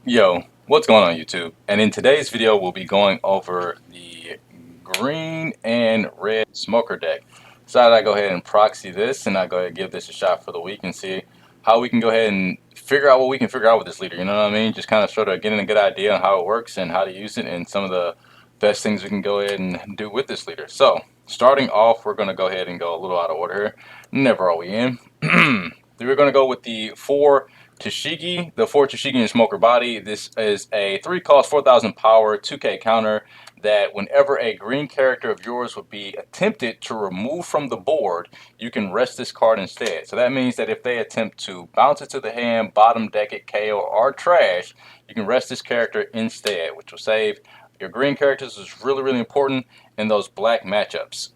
Yo, what's going on YouTube? And in today's video, we'll be going over the green and red smoker deck. Decided I go ahead and proxy this, and I go ahead and give this a shot for the week and see how we can go ahead and figure out what we can figure out with this leader. You know what I mean? Just kind of sort of getting a good idea on how it works and how to use it, and some of the best things we can go ahead and do with this leader. So, starting off, we're going to go ahead and go a little out of order here. Never are we in. We're going to go with the 4 Tashigi, the 4 Tashigi and Smoker Body. This is a 3 cost, 4,000 power, 2k counter that whenever a green character of yours would be attempted to remove from the board, you can rest this card instead. So that means that if they attempt to bounce it to the hand, bottom deck it, KO, or trash, you can rest this character instead, which will save your green characters. Is really, really important in those black matchups.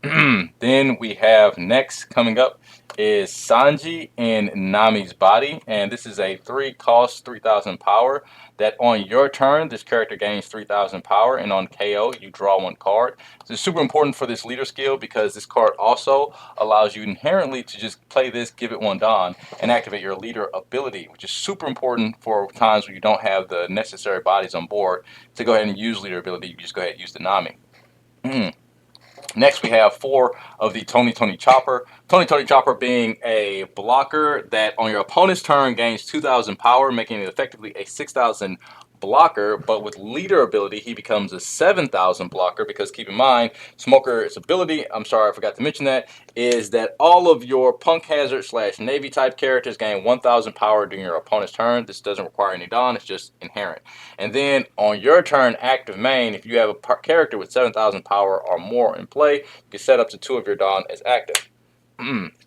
Then we have next coming up is Sanji in Nami's Body, and this is a 3 cost, 3,000 power, that on your turn this character gains 3,000 power, and on KO you draw 1 card. So it's super important for this leader skill because this card also allows you inherently to just play this, give it 1 Don, and activate your leader ability, which is super important for times when you don't have the necessary bodies on board to go ahead and use leader ability. You just go ahead and use the Nami. Next, we have 4 of the Tony Chopper. Tony Chopper being a blocker that on your opponent's turn gains 2,000 power, making it effectively a 6,000 blocker, but with leader ability, he becomes a 7,000 blocker because keep in mind, Smoker's ability, I'm sorry, I forgot to mention that, is that all of your Punk Hazard / Navy type characters gain 1,000 power during your opponent's turn. This doesn't require any Dawn, it's just inherent. And then on your turn, active main, if you have a character with 7,000 power or more in play, you can set up to 2 of your Dawn as active.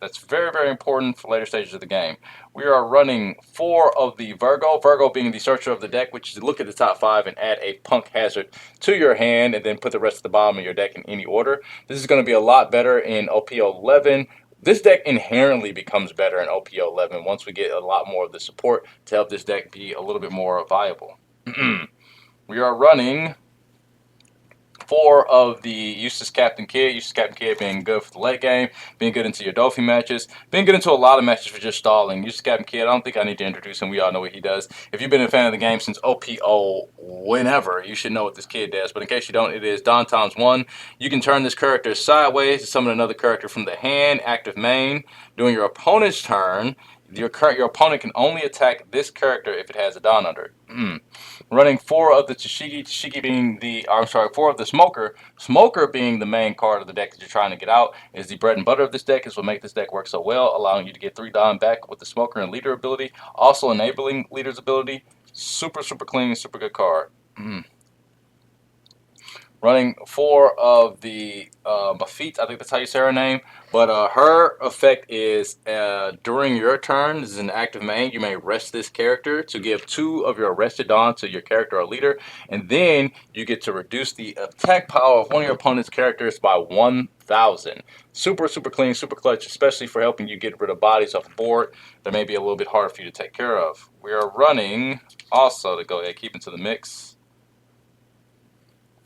That's very, very important for later stages of the game. We are running 4 of the Virgo, Virgo being the searcher of the deck, which is to look at the top 5 and add a Punk Hazard to your hand and then put the rest at the bottom of your deck in any order. This is going to be a lot better in OP11. This deck inherently becomes better in OP11 once we get a lot more of the support to help this deck be a little bit more viable. We are running 4 of the Eustace Captain Kidd. Eustace Captain Kidd being good for the late game, being good into your Dofi matches, being good into a lot of matches for just stalling. Eustace Captain Kidd, I don't think I need to introduce him. We all know what he does. If you've been a fan of the game since OPO whenever, you should know what this kid does. But in case you don't, it is Don times 1. You can turn this character sideways to summon another character from the hand, active main. During your opponent's turn, your opponent can only attack this character if it has a Don under it. Running 4 of the Tashigi being the, I'm sorry, 4 of the Smoker being the main card of the deck that you're trying to get out, is the bread and butter of this deck, is what makes this deck work so well, allowing you to get 3 Don back with the Smoker and Leader ability, also enabling Leader's ability. Super, super clean, super good card. Running 4 of the Mafit, I think that's how you say her name, but her effect is during your turn, this is an active main, you may rest this character to give 2 of your rested Dawn to your character or leader, and then you get to reduce the attack power of one of your opponent's characters by 1,000. Super, super clean, super clutch, especially for helping you get rid of bodies off the board that may be a little bit harder for you to take care of. We are running, also to go ahead, keep into the mix,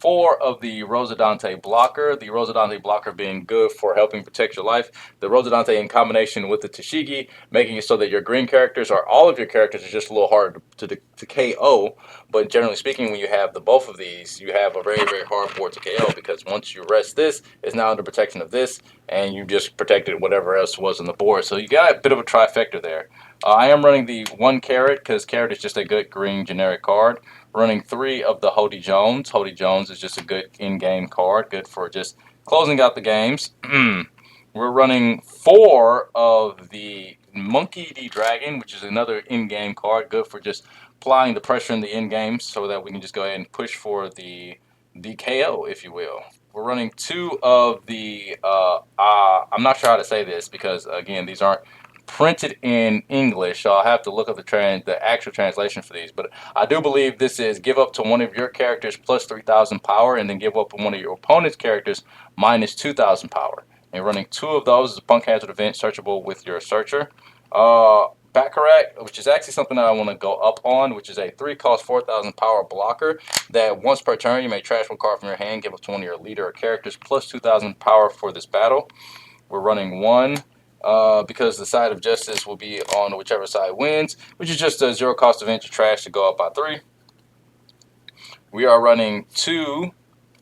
4 of the Rosadante blocker. The Rosadante blocker being good for helping protect your life. The Rosadante in combination with the Tashigi, making it so that your green characters, or all of your characters, are just a little hard to KO. But generally speaking, when you have the both of these, you have a very, very hard board to KO because once you rest this, it's now under protection of this, and you just protected whatever else was on the board. So you got a bit of a trifecta there. I am running the 1 Carrot because Carrot is just a good green generic card. Running 3 of the Hody Jones. Hody Jones is just a good in-game card, good for just closing out the games. We're running 4 of the Monkey D Dragon, which is another in-game card, good for just applying the pressure in the in-game so that we can just go ahead and push for the KO, if you will. We're running 2 of the, I'm not sure how to say this because, again, these aren't printed in English, so I'll have to look up the actual translation for these. But I do believe this is give up to one of your characters plus 3,000 power, and then give up to one of your opponent's characters minus 2,000 power. And running 2 of those is a Punk Hazard event searchable with your searcher. Baccarat, which is actually something that I want to go up on, which is a 3 cost 4,000 power blocker that once per turn you may trash 1 card from your hand, give up to one of your leader or characters plus 2,000 power for this battle. We're running 1 because the side of justice will be on whichever side wins, which is just a 0 cost event to trash to go up by 3. We are running two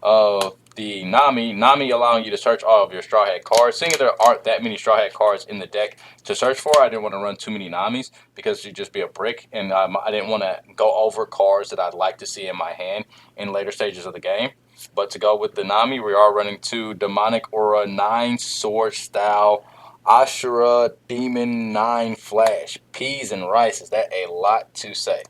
of the Nami allowing you to search all of your Straw Hat cards. Seeing there aren't that many Straw Hat cards in the deck to search for, I didn't want to run too many Namis because it'd just be a brick, and I didn't want to go over cards that I'd like to see in my hand in later stages of the game. But to go with the Nami, we are running two Demonic Aura 9 Sword Style Ashura Demon 9 Flash. Peas and rice. Is that a lot to say?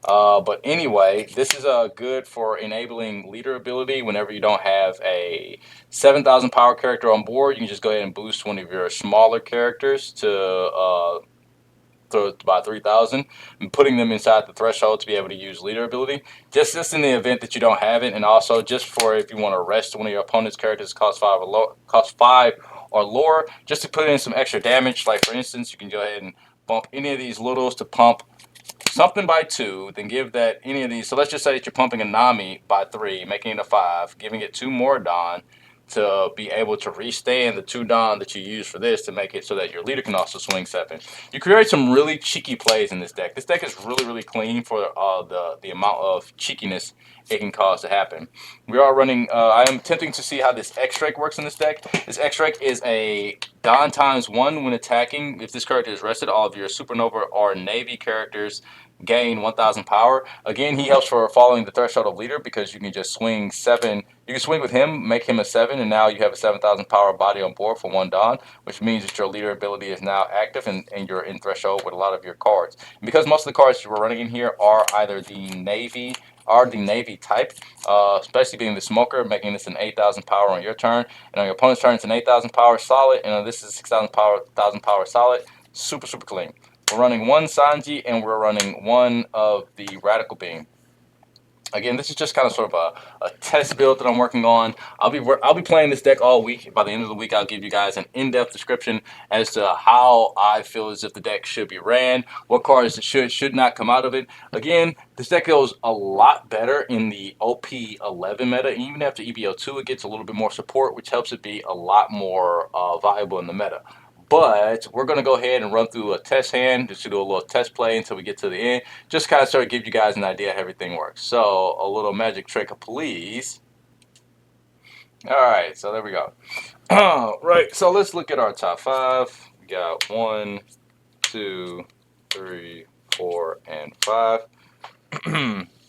But anyway, this is good for enabling leader ability whenever you don't have a 7,000 power character on board. You can just go ahead and boost one of your smaller characters to by 3,000 and putting them inside the threshold to be able to use leader ability. Just in the event that you don't have it, and also just for if you want to rest one of your opponent's characters cost 5 or lower, just to put in some extra damage. Like for instance, you can go ahead and bump any of these littles to pump something by 2, then give that any of these. So let's just say that you're pumping a Nami by 3, making it a 5, giving it 2 more Dawn to be able to restand the 2 Dawn that you use for this to make it so that your leader can also swing 7. You create some really cheeky plays in this deck. This deck is really clean for the amount of cheekiness it can cause to happen. We are running, I am attempting to see how this X-Drake works in this deck. This X-Drake is a Dawn ×1 when attacking. If this character is rested, all of your Supernova or Navy characters gain 1,000 power. Again, he helps for following the threshold of leader because you can just swing 7. You can swing with him, make him a 7, and now you have a 7,000 power body on board for 1 Dawn, which means that your leader ability is now active and you're in threshold with a lot of your cards. And because most of the cards we're running in here are either the Navy type, especially being the smoker, making this an 8,000 power on your turn, and on your opponent's turn it's an 8,000 power solid, and this is 6,000 power, 1,000 power solid. Super clean. We're running 1 Sanji and we're running 1 of the Radical Beam. Again, this is just kind of sort of a test build that I'm working on. I'll be playing this deck all week. By the end of the week, I'll give you guys an in-depth description as to how I feel as if the deck should be ran, what cards should not come out of it. Again, this deck goes a lot better in the OP11 meta. Even after EBO2, it gets a little bit more support, which helps it be a lot more viable in the meta. But we're going to go ahead and run through a test hand just to do a little test play until we get to the end. Just kind of sort of give you guys an idea how everything works. So a little magic trick, please. All right, so there we go. Right, so let's look at our top 5. We got 1, 2, 3, 4, and 5.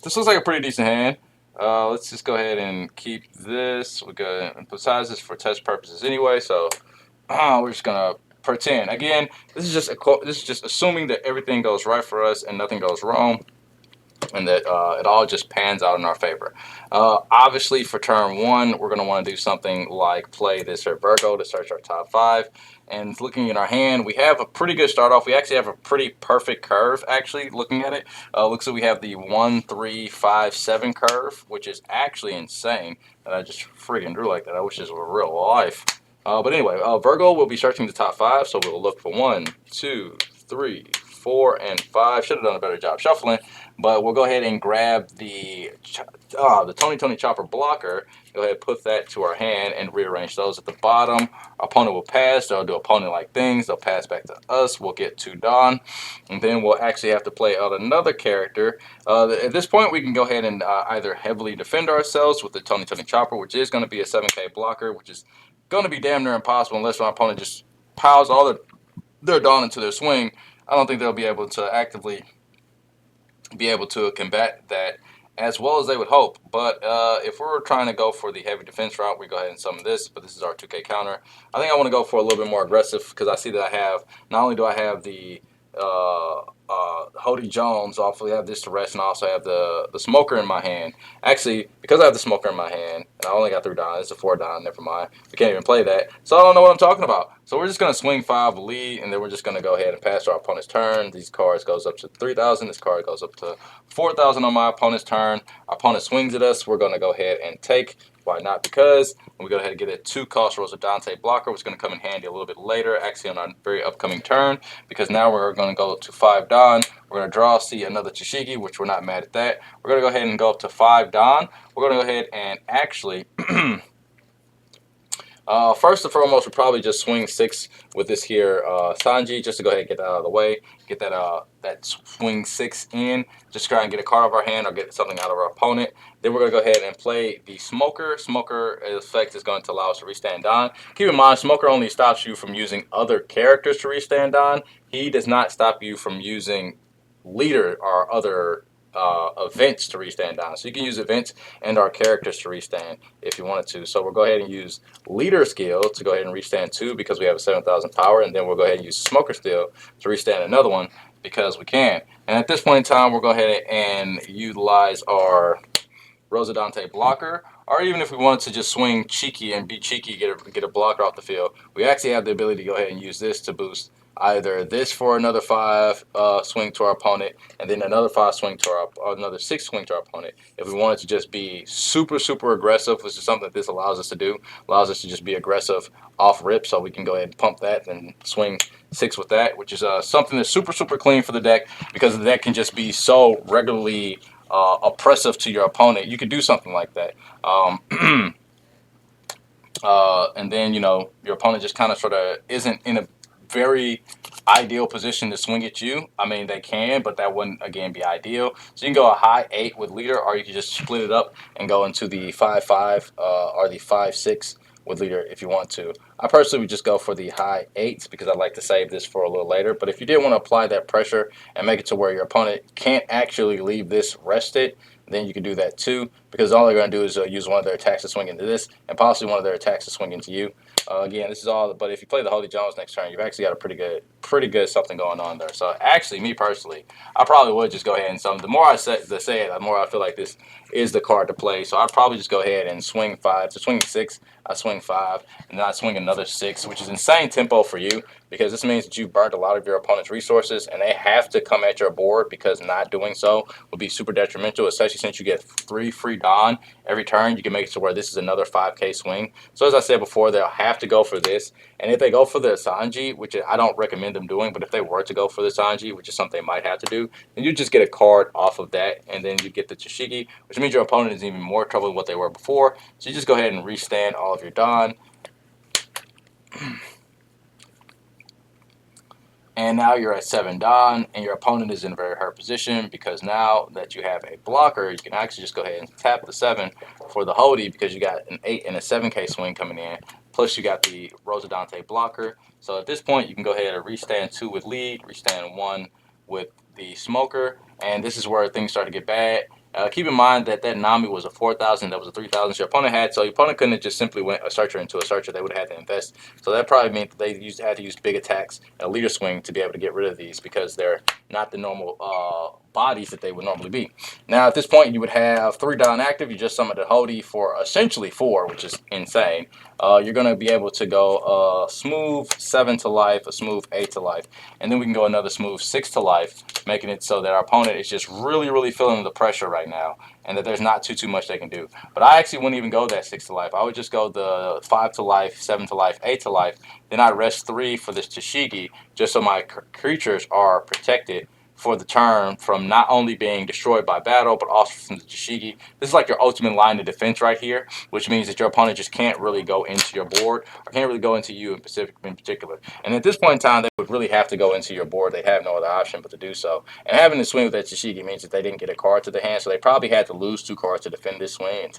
This looks like a pretty decent hand. Let's just go ahead and keep this. We got, besides this for test purposes anyway, so we're just gonna pretend. Again, this is just assuming that everything goes right for us and nothing goes wrong, and that it all just pans out in our favor. Obviously, for turn 1, we're going to want to do something like play this here Virgo to search our top 5. And looking at our hand, we have a pretty good start off. We actually have a pretty perfect curve, actually, looking at it. Looks like we have the 1, 3, 5, 7 curve, which is actually insane. And I just freaking drew like that. I wish this were real life. But anyway, Virgo will be searching the top 5, so we'll look for 1, 2, 3, 4, and 5. Should have done a better job shuffling, but we'll go ahead and grab the Tony Chopper blocker. Go ahead and put that to our hand and rearrange those at the bottom. Our opponent will pass. They'll do opponent-like things. They'll pass back to us. We'll get 2 Dawn, and then we'll actually have to play out another character. At this point, we can go ahead and either heavily defend ourselves with the Tony Chopper, which is going to be a 7K blocker, which is going to be damn near impossible unless my opponent just piles all their Dawn into their swing. I don't think they'll be able to actively be able to combat that as well as they would hope. But if we're trying to go for the heavy defense route, we go ahead and summon this, but this is our 2K counter. I think I want to go for a little bit more aggressive because I see that I have, not only do I have the Hody Jones, I also have this to rest, and I also have the smoker in my hand. Actually, because I have the smoker in my hand, and I only got 3 Dawn, it's a 4 Dawn, never mind. We can't even play that. So I don't know what I'm talking about. So we're just going to swing 5 lead, and then we're just going to go ahead and pass to our opponent's turn. These cards goes up to 3,000. This card goes up to 4,000 on my opponent's turn. Our opponent swings at us. We're going to go ahead and take. Why not? Because we go ahead and get a 2 cost Rosa Dante blocker, which is going to come in handy a little bit later, actually on our very upcoming turn, because now we're going to go to 5 Dawn. We're going to draw, see another Chishigi, which we're not mad at that. We're going to go ahead and go up to 5 Dawn. We're going to go ahead and actually First and foremost, we'll probably just swing six with this here Sanji, just to go ahead and get that out of the way. Get that swing six in. Just try and get a card off our hand or get something out of our opponent. Then we're gonna go ahead and play the Smoker. Smoker effect is going to allow us to restand on. Keep in mind, Smoker only stops you from using other characters to restand on. He does not stop you from using leader or other events to restand on. So you can use events and our characters to restand if you wanted to. So we'll go ahead and use leader skill to go ahead and restand two because we have a 7,000 power, and then we'll go ahead and use smoker skill to restand another one because we can. And at this point in time, we'll go ahead and utilize our Rosadante blocker, or even if we wanted to just swing cheeky and be cheeky, get a blocker off the field, we actually have the ability to go ahead and use this to boost either this for another 5 swing to our opponent, and then another 5 swing to our, or another 6 swing to our opponent. If we wanted to just be super aggressive, which is something that this allows us to do, allows us to just be aggressive off rip, so we can go ahead and pump that and swing 6 with that, which is something that's super clean for the deck, because the deck can just be so regularly oppressive to your opponent. You could do something like that. And then, your opponent just kind of sort of isn't in a very ideal position to swing at you. I mean, they can, but that wouldn't, again, be ideal. So you can go a high 8 with leader, or you can just split it up and go into the 5-5 or the 5-6 with leader if you want to. I personally would just go for the high 8s because I like to save this for a little later. But if you did want to apply that pressure and make it to where your opponent can't actually leave this rested, then you can do that too, because all they're going to do is use one of their attacks to swing into this, and possibly one of their attacks to swing into you. Again, this is all. But if you play the Holy Jones next turn, you've actually got a pretty good something going on there. So actually, me personally, I probably would just go ahead and the more I say it, the more I feel like this is the card to play. So I'd probably just go ahead and swing 5 to swing 6. I swing 5, and then I swing another 6, which is insane tempo for you, because this means that you've burnt a lot of your opponent's resources, and they have to come at your board, because not doing so would be super detrimental, especially since you get 3 free Dawn every turn. You can make it to where this is another 5k swing. So as I said before, they'll have to go for this, and if they go for the Sanji, which I don't recommend them doing, but if they were to go for the Sanji, which is something they might have to do, then you just get a card off of that, and then you get the Tashigi, which means your opponent is in even more trouble than what they were before. So you just go ahead and restand all of your Dawn. And now you're at 7 Dawn, and your opponent is in a very hard position, because now that you have a blocker, you can actually just go ahead and tap the 7 for the Hody, because you got an 8 and a 7k swing coming in, plus you got the Rosadante blocker. So at this point, you can go ahead and restand 2 with lead, restand 1 with the smoker, and this is where things start to get bad. Keep in mind that Nami was a 4,000, that was a 3,000 your opponent had, so your opponent couldn't have just simply went a searcher into a searcher. They would have had to invest. So that probably meant that they had to use big attacks and a leader swing to be able to get rid of these, because they're not the normal bodies that they would normally be. Now at this point, you would have 3 Dawn active. You just summoned a Hody for essentially 4, which is insane. You're going to be able to go smooth 7 to life, a smooth 8 to life, and then we can go another smooth 6 to life, making it so that our opponent is just really feeling the pressure right now, and that there's not too much they can do. But I actually wouldn't even go that 6 to life. I would just go the 5 to life, 7 to life, 8 to life. Then I rest 3 for this Tashigi, just so my creatures are protected for the turn from not only being destroyed by battle, but also from the Tashigi. This is like your ultimate line of defense right here, which means that your opponent just can't really go into your board, or can't really go into you in particular. And at this point in time, they would really have to go into your board. They have no other option but to do so. And having to swing with that Tashigi means that they didn't get a card to the hand, so they probably had to lose 2 cards to defend this swing and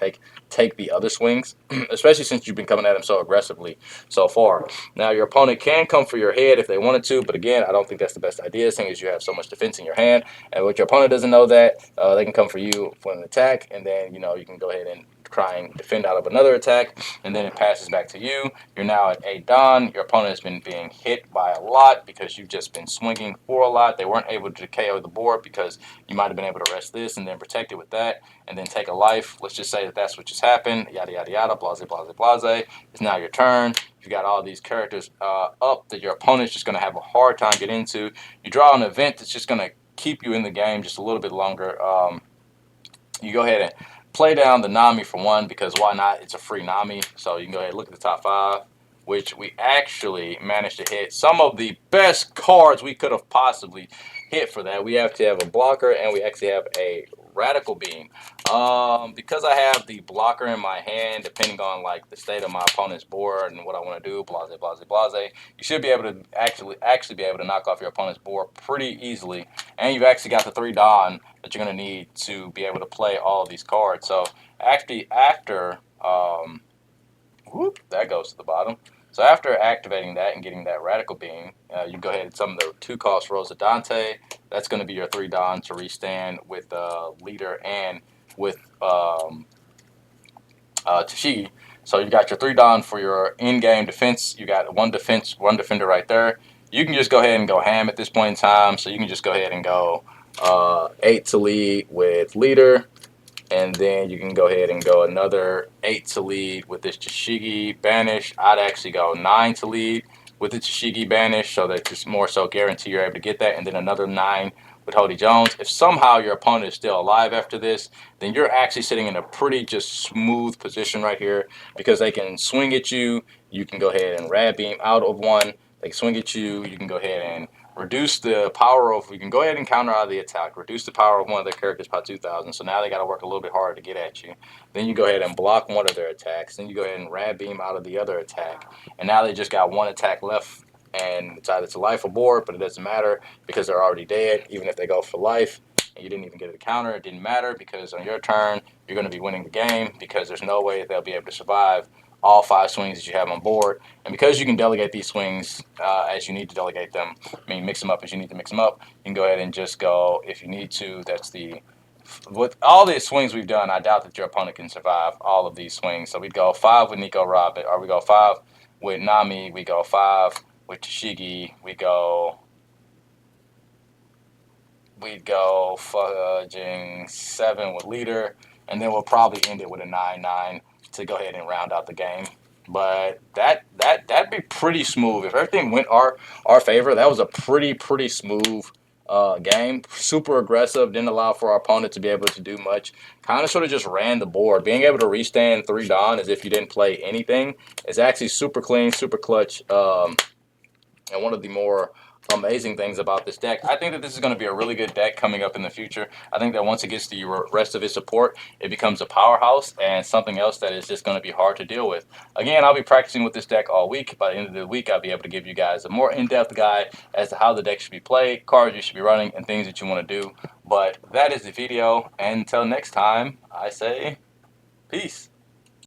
take the other swings, especially since you've been coming at them so aggressively so far. Now, your opponent can come for your head if they wanted to, but again, I don't think that's the best idea, seeing as you have so much defense in your hand. And what your opponent doesn't know, that they can come for you for an attack, and then you can go ahead and try and defend out of another attack, and then it passes back to you. You're now at 8 Dawn. Your opponent has been being hit by a lot because you've just been swinging for a lot. They weren't able to KO the board because you might have been able to rest this and then protect it with that, and then take a life. Let's just say that that's what just happened. Yada yada yada. Blase blase blase. It's now your turn. You got all these characters up that your opponent's just going to have a hard time getting into. You draw an event that's just going to keep you in the game just a little bit longer. You go ahead and play down the Nami for 1, because why not? It's a free Nami. So you can go ahead and look at the top 5, which we actually managed to hit some of the best cards we could have possibly hit for that. We have to have a blocker, and we actually have a Radical Beam. Because I have the blocker in my hand, depending on like the state of my opponent's board and what I want to do, blase, blase, blase, you should be able to actually be able to knock off your opponent's board pretty easily. And you've actually got the 3 Dawn that you're going to need to be able to play all of these cards. So actually, after whoop, that goes to the bottom. So after activating that and getting that Radical Beam, you go ahead and summon the 2-cost Rosa Dante. That's going to be your 3 Dawn to restand with Leader and with Tashigi. So you got your 3 Dawn for your in-game defense. You got one defender right there. You can just go ahead and go ham at this point in time. So you can just go ahead and go 8 to lead with Leader. And then you can go ahead and go another 8 to lead with this Tashigi Banish. I'd actually go 9 to lead with the Tashigi Banish so that it's more so guarantee you're able to get that. And then another 9 with Hody Jones. If somehow your opponent is still alive after this, then you're actually sitting in a pretty just smooth position right here because they can swing at you. You can go ahead and Rad Beam out of one. They can swing at you. You can go ahead and reduce the power of, you can go ahead and counter out of the attack, reduce the power of one of their characters by 2,000. So now they got to work a little bit harder to get at you. Then you go ahead and block one of their attacks. Then you go ahead and Rad Beam out of the other attack. And now they just got one attack left. And it's either to life or board, but it doesn't matter because they're already dead. Even if they go for life and you didn't even get a counter, it didn't matter because on your turn, you're going to be winning the game because there's no way they'll be able to survive all 5 swings that you have on board. And because you can delegate these swings as you need to delegate them, I mean, mix them up as you need to mix them up, you can go ahead and just go if you need to. That's the, with all these swings we've done, I doubt that your opponent can survive all of these swings. So we'd go 5 with Nico Robin, or we go 5 with Nami, we go 5 with Tashigi, we'd go fudging 7 with Leader, and then we'll probably end it with a 9-9 to go ahead and round out the game. But that'd be pretty smooth if everything went our favor. That was a pretty smooth game. Super aggressive. Didn't allow for our opponent to be able to do much. Kind of sort of just ran the board. Being able to restand 3 Dawn as if you didn't play anything is actually super clean, super clutch. And one of the more amazing things about this deck, I think that this is going to be a really good deck coming up in the future. I think that once it gets the rest of its support, it becomes a powerhouse and something else that is just going to be hard to deal with. Again, I'll be practicing with this deck all week. By the end of the week, I'll be able to give you guys a more in-depth guide as to how the deck should be played, cards you should be running, and things that you want to do. But that is the video. And until next time, I say peace.